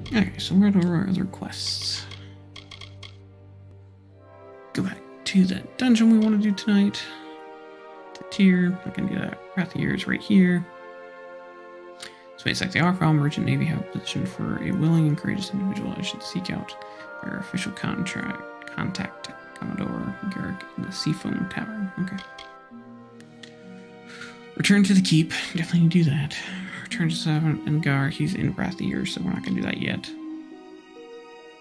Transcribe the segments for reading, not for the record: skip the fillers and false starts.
Okay, so where are our other quests? Go back to that dungeon we want to do tonight. The tier. I can do that. Wrath of Years right here. Space like the Arfile Merchant Navy have a position for a willing and courageous individual. I should seek out their official contact, Commodore Garrick in the Seafoam Tavern. Okay. Return to the keep. Definitely do that. Return to Seven and Gar. He's in Wrath of Years, so we're not going to do that yet.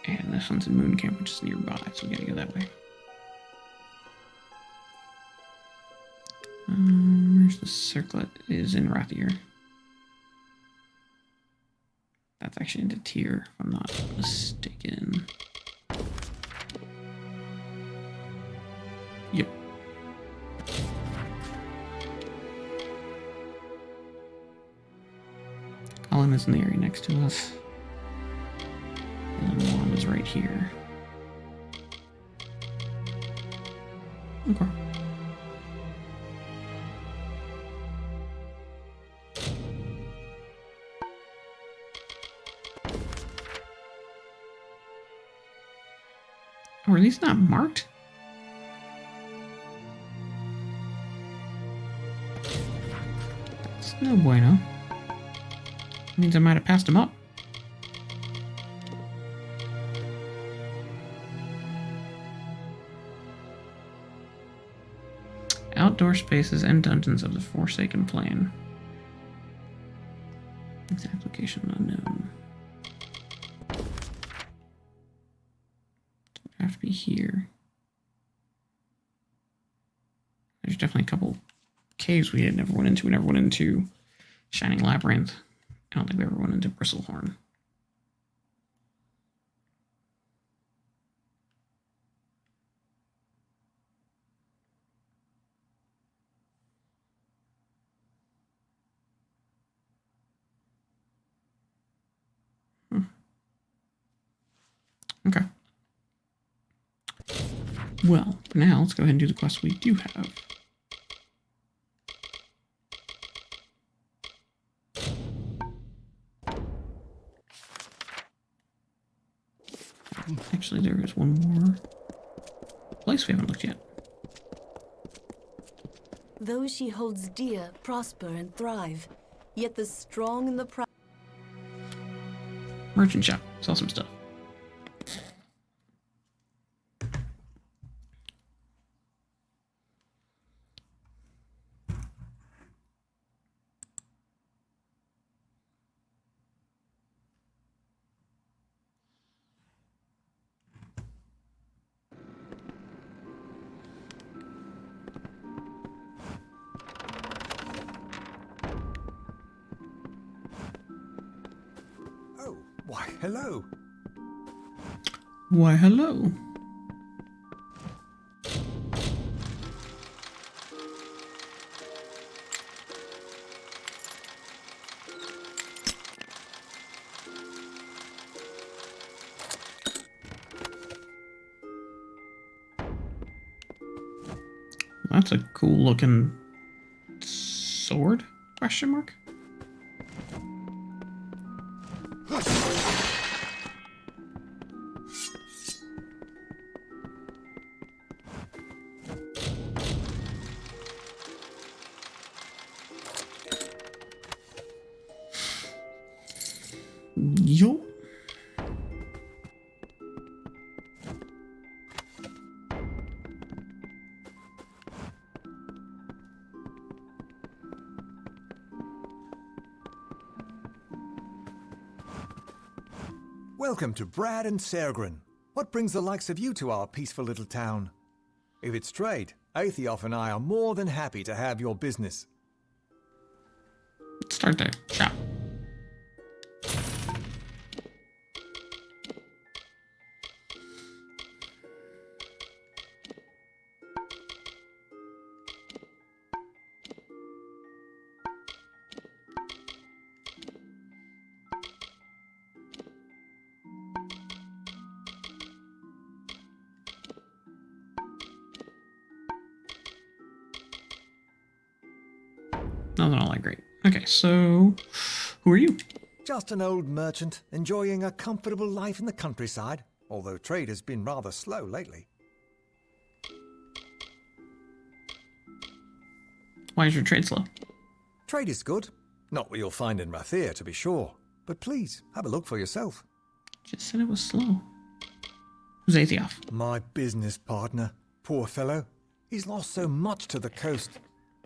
And this one's in Moon Camp, which is nearby, so we got to go that way. Where's the circlet? It is in Wrath of Year. That's actually into tier, if I'm not mistaken. Yep. Colin is in the area next to us. And then Wand is right here. Okay. Oh, are these not marked? That's no bueno. Means I might have passed them up. Outdoor spaces and dungeons of the Forsaken Plain. Exact location unknown. Have to be here. There's definitely a couple caves we had never went into. We never went into Shining Labyrinth. I don't think we ever went into Bristlehorn. Okay. Well, for now, let's go ahead and do the quests we do have. Actually, there is one more place we haven't looked yet. Those she holds dear prosper and thrive, yet the strong and the proud. Merchant shop. Sell some stuff. Why, hello. Why, hello. That's a cool looking sword? Question mark? Yo. Welcome to Brad and Sergrin. What brings the likes of you to our peaceful little town? If it's trade, Aethiof and I are more than happy to have your business. Let's start there. Shop. Nothing all that great. Okay, so who are you? Just an old merchant enjoying a comfortable life in the countryside, although trade has been rather slow lately. Why is your trade slow? Trade is good. Not what you'll find in Rader, to be sure. But please, have a look for yourself. Just said it was slow. Who's Aethioff? My business partner. Poor fellow. He's lost so much to the coast.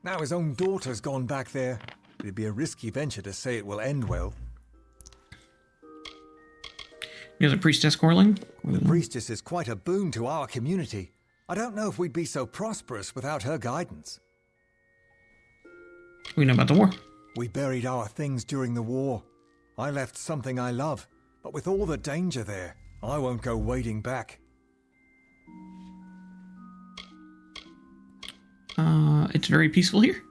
Now his own daughter's gone back there. It'd be a risky venture to say it will end well. You're the priestess Corling? The priestess is quite a boon to our community. I don't know if we'd be so prosperous without her guidance. We know about the war. We buried our things during the war. I left something I love, but with all the danger there, I won't go wading back. It's very peaceful here.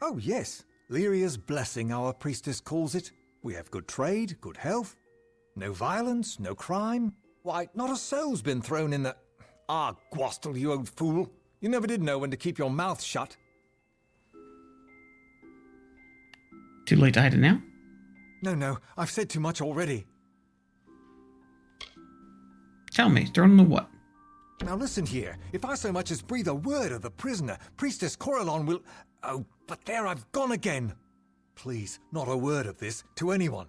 Oh yes, Lyria's blessing, our priestess calls it. We have good trade, good health. No violence, no crime. Why, not a soul's been thrown in the... Ah, Gwastel, you old fool. You never did know when to keep your mouth shut. Too late to hide it now? No, I've said too much already. Tell me, thrown in the what? Now listen here. If I so much as breathe a word of the prisoner, Priestess Corellon will... Oh, but there I've gone again. Please, not a word of this to anyone.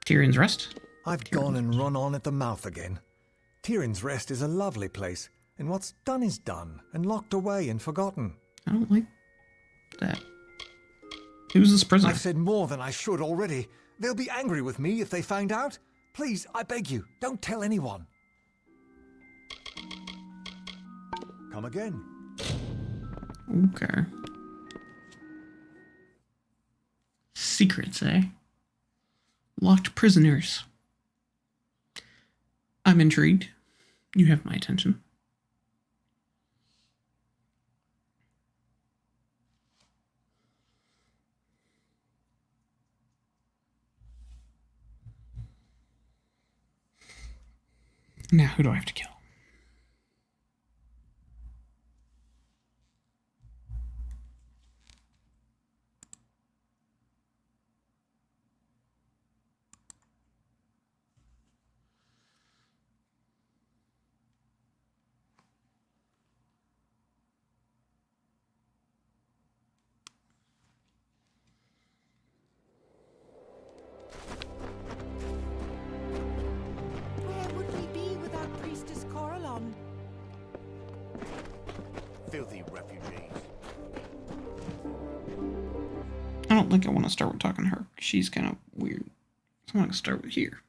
Tyrion's Rest? I've gone and run on at the mouth again. Tyrion's Rest is a lovely place, and what's done is done, and locked away and forgotten. I don't like that. Who's this prisoner? I've said more than I should already. They'll be angry with me if they find out. Please, I beg you, don't tell anyone. Come again. Okay. Secrets, eh? Locked prisoners. I'm intrigued. You have my attention. Now, who do I have to kill? Where would we be without Priestess Corellon? Filthy refugees. I don't think I want to start with talking to her. She's kind of weird. So I'm going to start with here.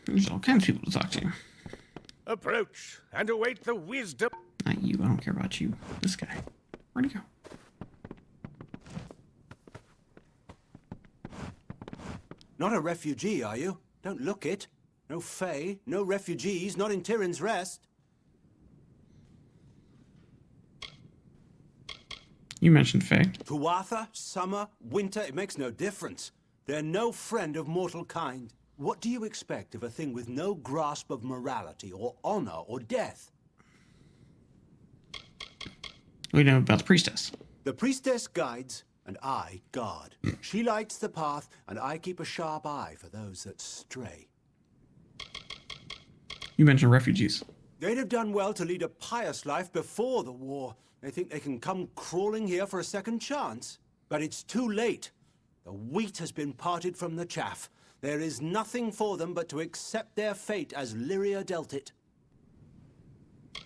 There's all kinds of people to talk to. Approach and await the wisdom. Not you. I don't care about you. This guy. Where'd he go? Not a refugee, are you? Don't look it. No Fae, no refugees, not in Tyrion's Rest. You mentioned Faye. Tuatha, summer, winter, it makes no difference. They're no friend of mortal kind. What do you expect of a thing with no grasp of morality or honor or death? We know about the priestess. The priestess guides, and I guard. She lights the path, and I keep a sharp eye for those that stray. You mentioned refugees. They'd have done well to lead a pious life before the war. They think they can come crawling here for a second chance. But it's too late. The wheat has been parted from the chaff. There is nothing for them but to accept their fate as Lyria dealt it.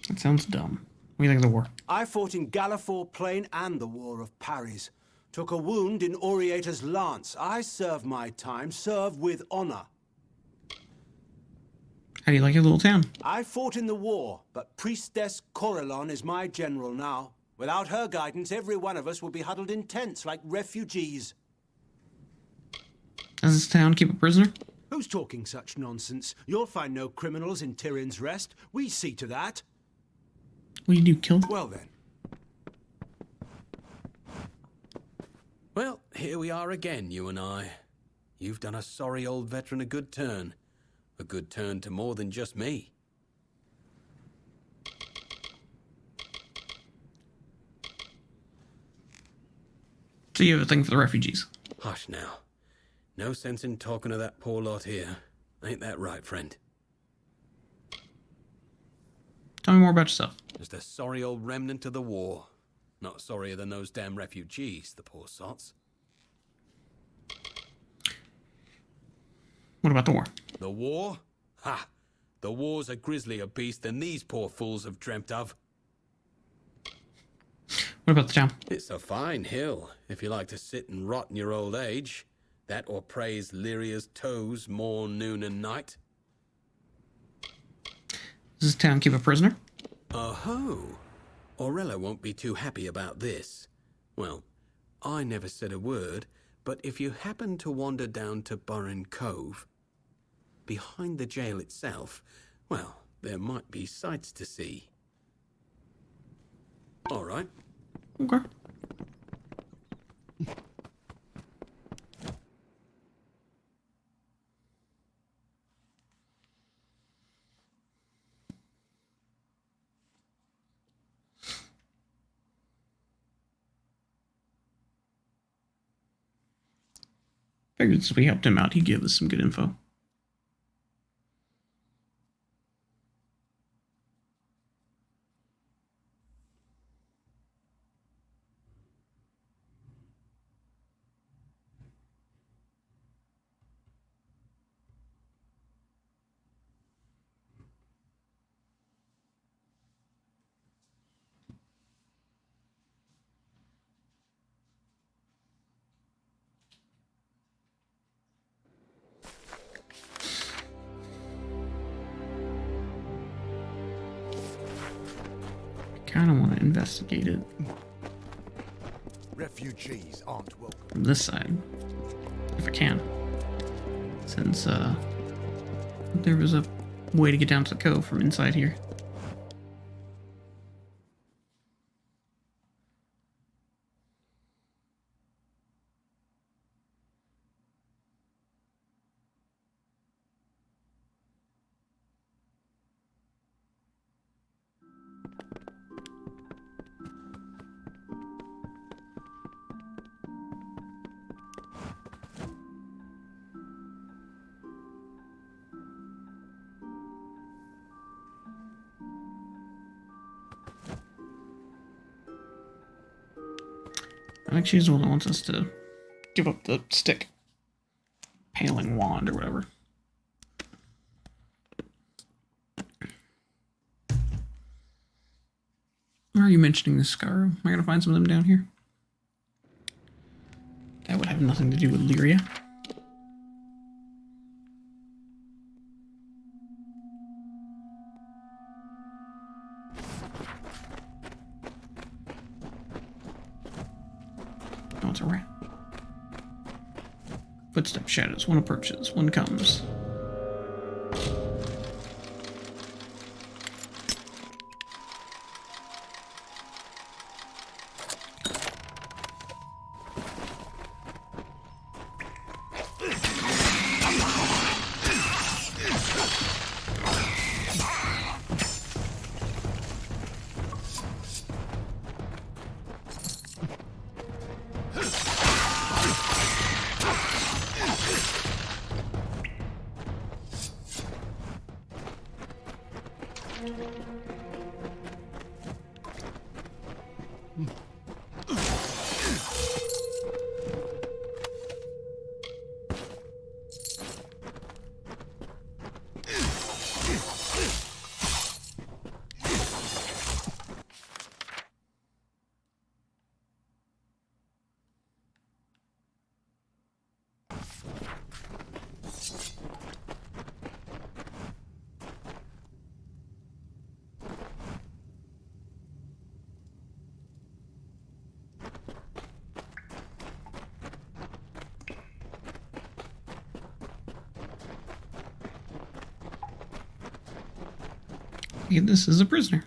That sounds dumb. What do you think of the war? I fought in Gallifore Plain and the War of Paris. Took a wound in Oriator's lance. I served my time, served with honor. How do you like your little town? I fought in the war, but Priestess Corellon is my general now. Without her guidance, every one of us will be huddled in tents like refugees. Does this town keep a prisoner? Who's talking such nonsense? You'll find no criminals in Tyrion's Rest. We see to that. What do you do, kill them? Well then. Well, here we are again, you and I. You've done a sorry old veteran a good turn. A good turn to more than just me. So you have a thing for the refugees. Hush now. No sense in talking to that poor lot here. Ain't that right, friend? Tell me more about yourself. Just a sorry old remnant of the war. Not sorrier than those damn refugees, the poor sots. What about the war? The war? Ha! The war's a grislier beast than these poor fools have dreamt of. What about the town? It's a fine hill, if you like to sit and rot in your old age. That or praise Lyria's toes morn, noon, and night. Does this town keep a prisoner? Oh-ho! Aurella won't be too happy about this. Well, I never said a word, but if you happen to wander down to Burren Cove, behind the jail itself, well, there might be sights to see. All right. Okay. Figured since we helped him out, he'd give us some good info. Kind of want to investigate it Refugees aren't welcome. from this side, if I can. Since there was a way to get down to the cove from inside here. I think she's the one that wants us to give up the stick. Paling wand or whatever. Why are you mentioning this, Scar? Am I gonna find some of them down here? That would have nothing to do with Lyria. Oh, it's a rat. Footstep shadows. One approaches. One comes. This is a prisoner.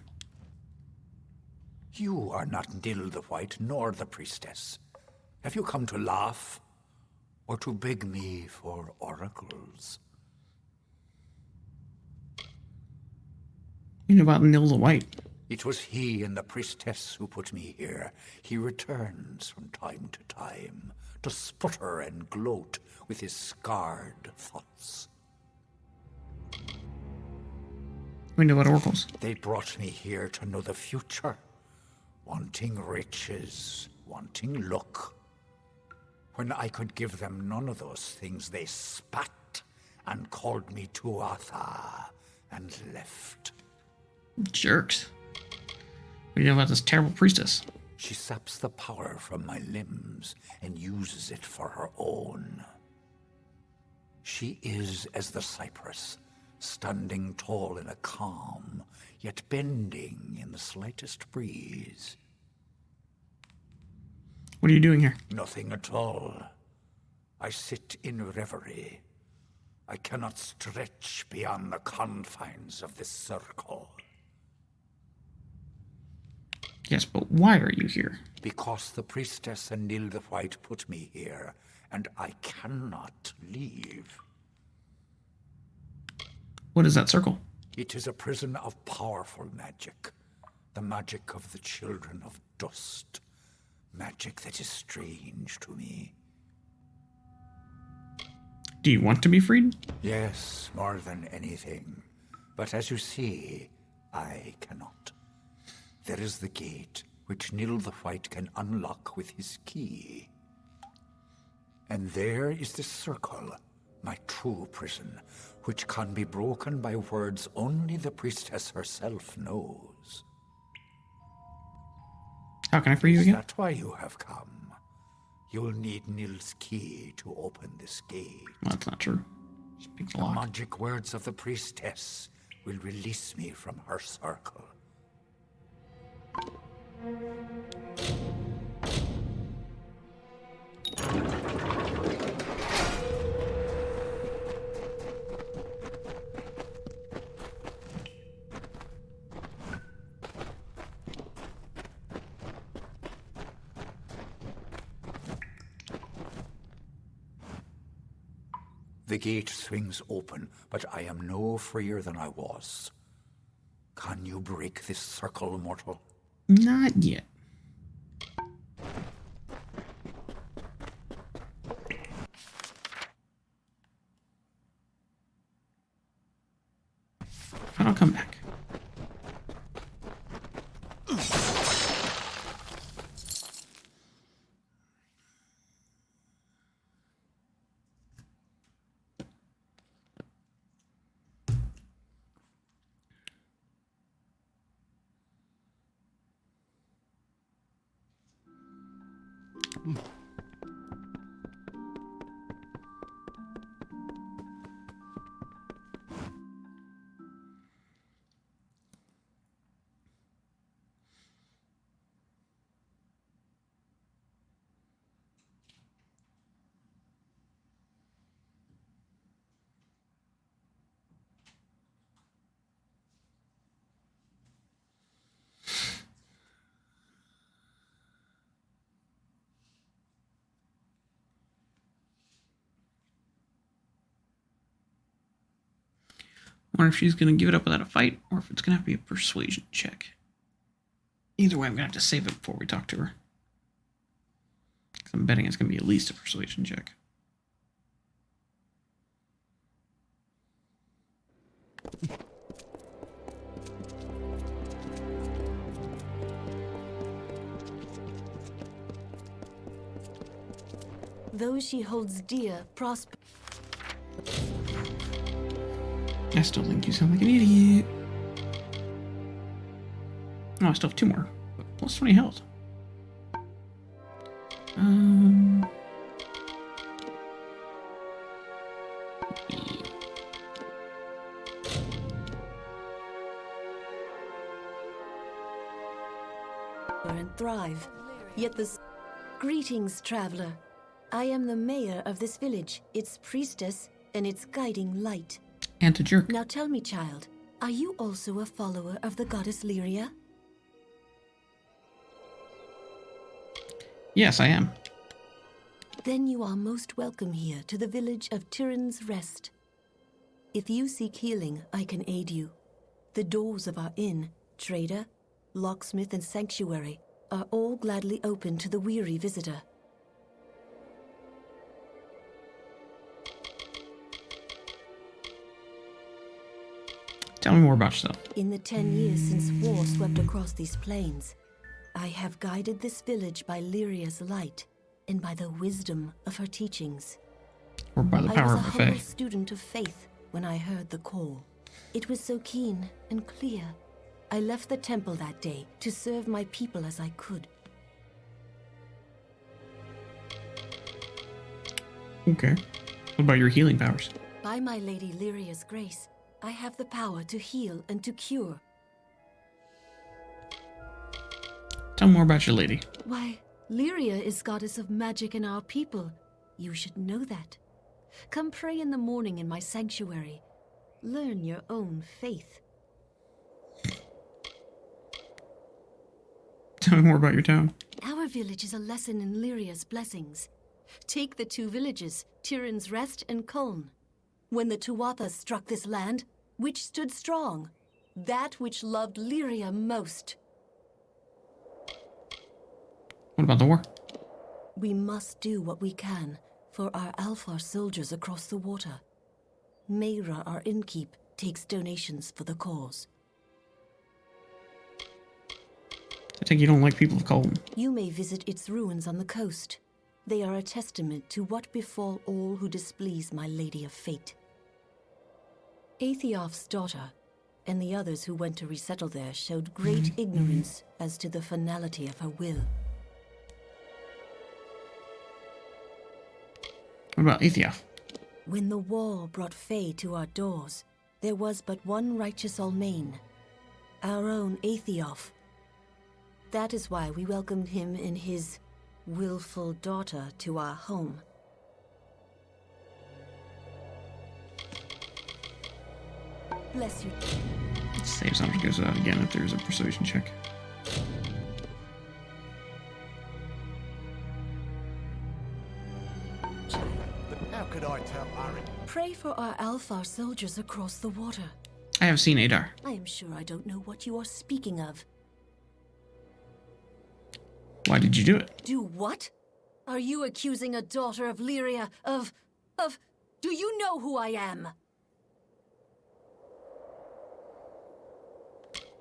You are not Nil the White nor the priestess. Have you come to laugh? Or to beg me for oracles? You know about Nil the White. It was he and the priestess who put me here. He returns from time to time to sputter and gloat with his scarred thoughts. We know about oracles. They brought me here to know the future, wanting riches, wanting luck. When I could give them none of those things, they spat and called me Tuatha and left. Jerks. We know about this terrible priestess. She saps the power from my limbs and uses it for her own. She is as the cypress, standing tall in a calm, yet bending in the slightest breeze. What are you doing here? Nothing at all. I sit in reverie. I cannot stretch beyond the confines of this circle. Yes, but why are you here? Because the priestess and Nil the White put me here, and I cannot leave. What is that circle? It is a prison of powerful magic. The magic of the children of dust. Magic that is strange to me. Do you want to be freed? Yes, more than anything. But as you see, I cannot. There is the gate, which Nil the White can unlock with his key. And there is the circle, my true prison, which can be broken by words only the priestess herself knows. How can I free you Is again? that why you have come? You'll need Nil's key to open this gate. Well, that's not true. Speak the The lock. magic words of the priestess will release me from her circle. The gate swings open, but I am no freer than I was. Can you break this circle, mortal? Not yet. But I'll come back. I wonder if she's going to give it up without a fight, or if it's going to have to be a persuasion check. Either way, I'm going to have to save it before we talk to her. 'Cause I'm betting it's going to be at least a persuasion check. Those she holds dear prosper. I still think you sound like an idiot. Oh, I still have 2 more. Plus 20 health. Yeah. And thrive. Yet Greetings, traveler. I am the mayor of this village, its priestess, and its guiding light. And to jerk. Now tell me, child, are you also a follower of the goddess Lyria? Yes, I am. Then you are most welcome here to the village of Tyrann's Rest. If you seek healing, I can aid you. The doors of our inn, trader, locksmith, and sanctuary are all gladly open to the weary visitor. Tell me more about yourself. In the 10 years since war swept across these plains, I have guided this village by Lyria's light and by the wisdom of her teachings. Or by the power I of was a the humble Fae. student of faith when I heard the call. It was so keen and clear. I left the temple that day to serve my people as I could. Okay. What about your healing powers? By my Lady Lyria's grace, I have the power to heal and to cure. Tell me more about your lady. Why, Lyria is goddess of magic in our people. You should know that. Come pray in the morning in my sanctuary. Learn your own faith. Tell me more about your town. Our village is a lesson in Lyria's blessings. Take the two villages, Tyrann's Rest and Colne. When the Tuathas struck this land, which stood strong? That which loved Lyria most. What about the war? We must do what we can for our Alfar soldiers across the water. Mayra, our innkeep, takes donations for the cause. I think you don't like people of Colton. You may visit its ruins on the coast. They are a testament to what befall all who displease my Lady of Fate. Aethiof's daughter and the others who went to resettle there showed great ignorance as to the finality of her will. What about Aethiof? When the war brought Fae to our doors, there was but one righteous Almain, our own Aethiof. That is why we welcomed him and his willful daughter to our home. Bless you. Saves how much goes out again if there's a persuasion check. How could I tell Aaron? Pray for our Alfar soldiers across the water. I have seen Adar. I am sure I don't know what you are speaking of. Why did you do it? Do what? Are you accusing a daughter of Lyria of... Do you know who I am?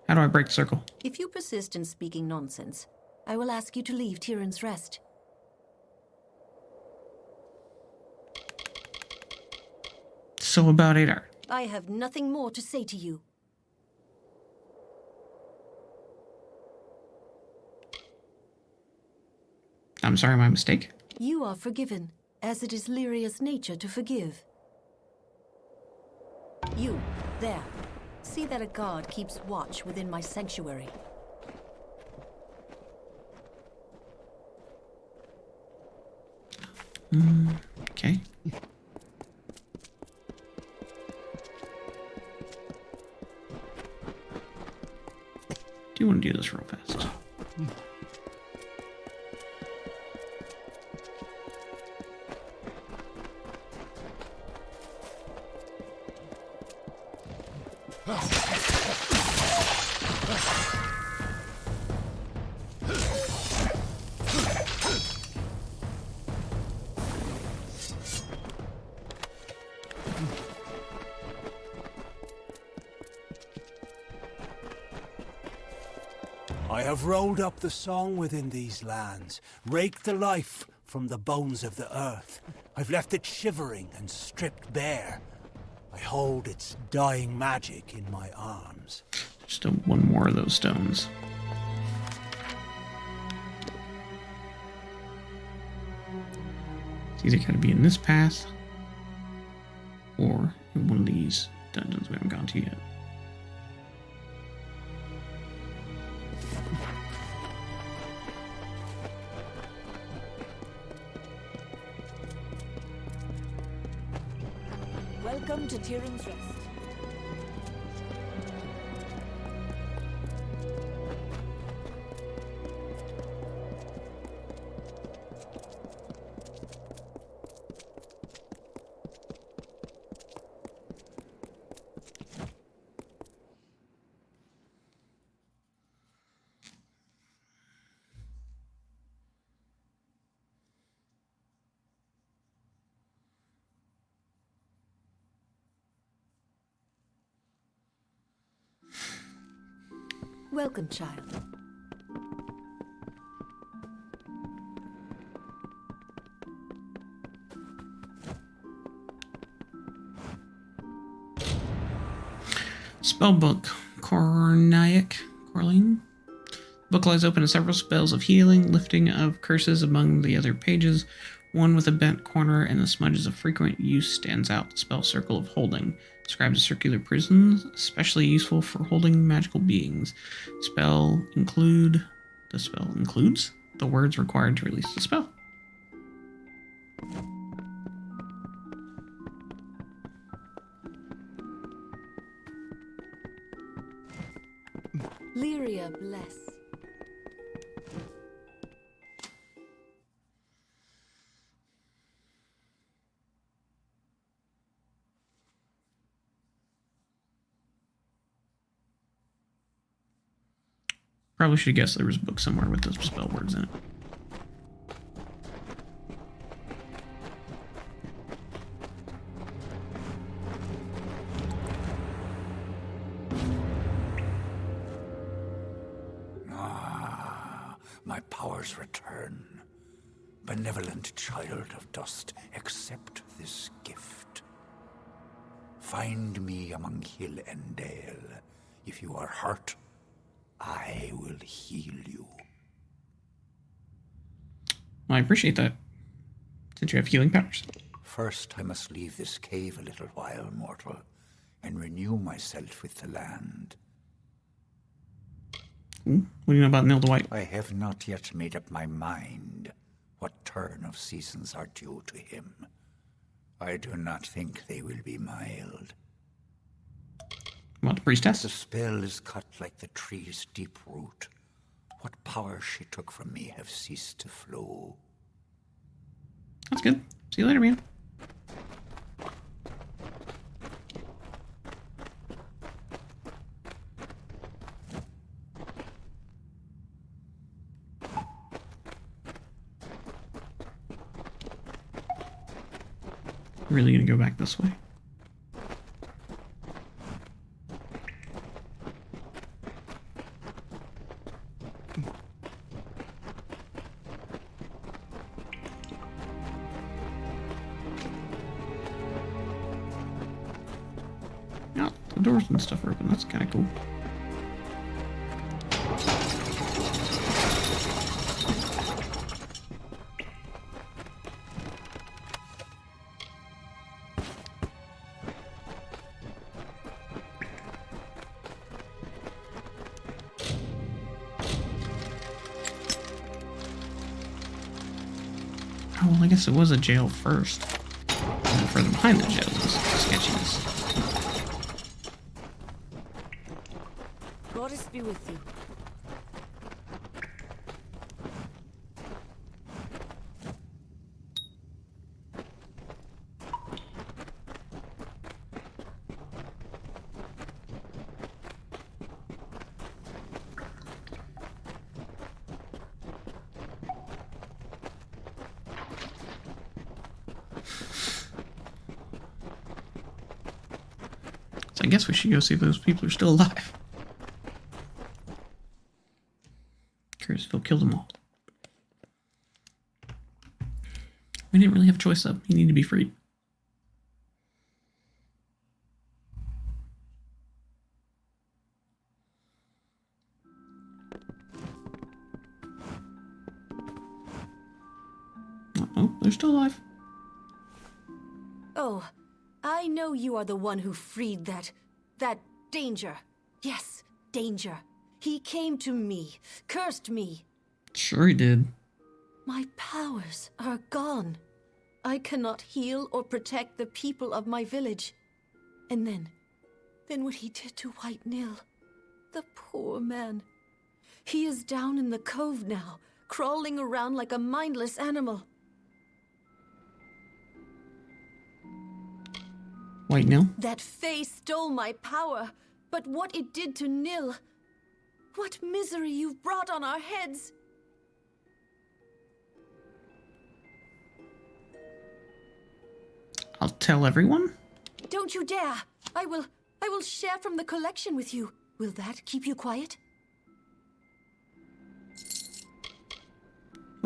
How do I break the circle? If you persist in speaking nonsense, I will ask you to leave Tyrann's Rest. So about Adar. I have nothing more to say to you. I'm sorry, my mistake. You are forgiven, as it is Lyria's nature to forgive. You, there. See that a guard keeps watch within my sanctuary. Okay. Do you want to do this real fast? I have rolled up the song within these lands, raked the life from the bones of the earth. I've left it shivering and stripped bare. I hold its dying magic in my arms. Still one more of those stones. It's either gotta be in this path or in one of these dungeons we haven't gone to yet. Welcome to Tyrann's Rest. Welcome, child. Spellbook. Corline. Book lies open to several spells of healing, lifting of curses among the other pages. One with a bent corner and the smudges of frequent use stands out. The spell Circle of Holding describes a circular prison, especially useful for holding magical beings. The spell includes the words required to release the spell. Lyria bless. Probably should have guessed there was a book somewhere with those spell words in it. My powers return. Benevolent child of dust, accept this gift. Find me among hill and dale. If you are hurt, I will heal you. Well, I appreciate that, since you have healing powers. First, I must leave this cave a little while, mortal, and renew myself with the land. Ooh, what do you know about Nil the White? I have not yet made up my mind what turn of seasons are due to him. I do not think they will be mild. About the priestess? The spell is cut like the tree's deep root. What power she took from me have ceased to flow. That's good. See you later, man. Really gonna go back this way? Yeah, the doors and stuff are open. That's kind of cool. Oh, well, I guess it was a jail first. And the further behind the jail was sketchiness. Goddess be with you. So I guess we should go see if those people are still alive. Curious if he'll kill them all. We didn't really have a choice though. He needed to be freed. Oh, they're still alive. Oh, I know you are the one who freed that danger. Yes, danger. He came to me, cursed me. Sure he did. My powers are gone. I cannot heal or protect the people of my village. And then what he did to White Nil. The poor man. He is down in the cove now, crawling around like a mindless animal. White Nil? That Fae stole my power, but what it did to Nil. What misery you've brought on our heads. I'll tell everyone? Don't you dare! I will share from the collection with you. Will that keep you quiet?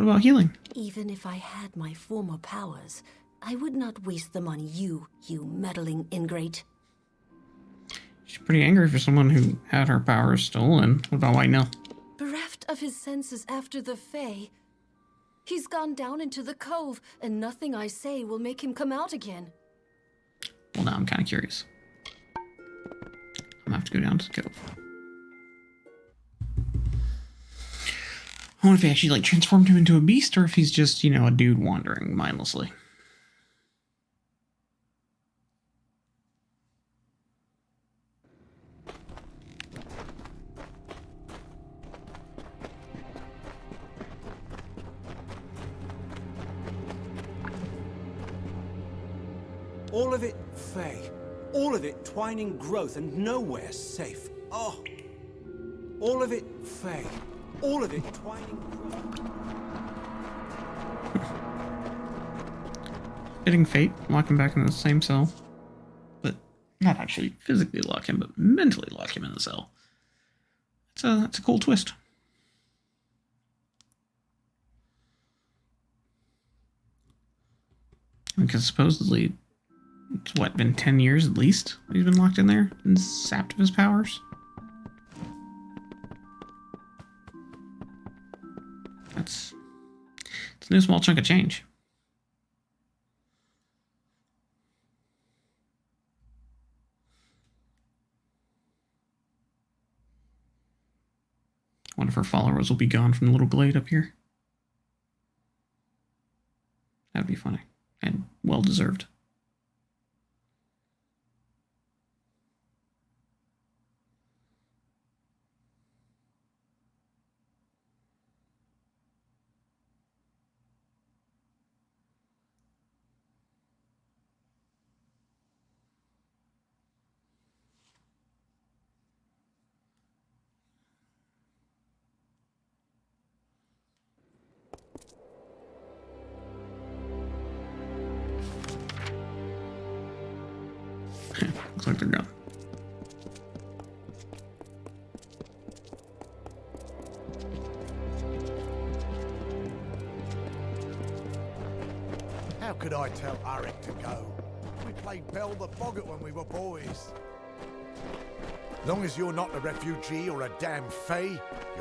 What about healing? Even if I had my former powers, I would not waste them on you, you meddling ingrate. She's pretty angry for someone who had her powers stolen. What about White Nil? Bereft of his senses after the Fae, he's gone down into the cove, and nothing I say will make him come out again. Well, now I'm kind of curious. I'm gonna have to go down to the cove. I wonder if he actually, like, transformed him into a beast, or if he's just, you know, a dude wandering mindlessly. All of it Fae. All of it twining growth and nowhere safe. Oh! All of it Fae. All of it twining growth. Fitting fate, lock him back in the same cell. But not actually physically lock him, but mentally lock him in the cell. That's a cool twist. Because supposedly, it's what, been 10 years at least he's been locked in there and sapped of his powers? It's no small chunk of change. One of her followers will be gone from the little glade up here. That'd be funny. And well deserved. Looks like they're gone. How could I tell Arik to go? We played Bell the Boggart when we were boys. Long as you're not a refugee or a damn Fae, you're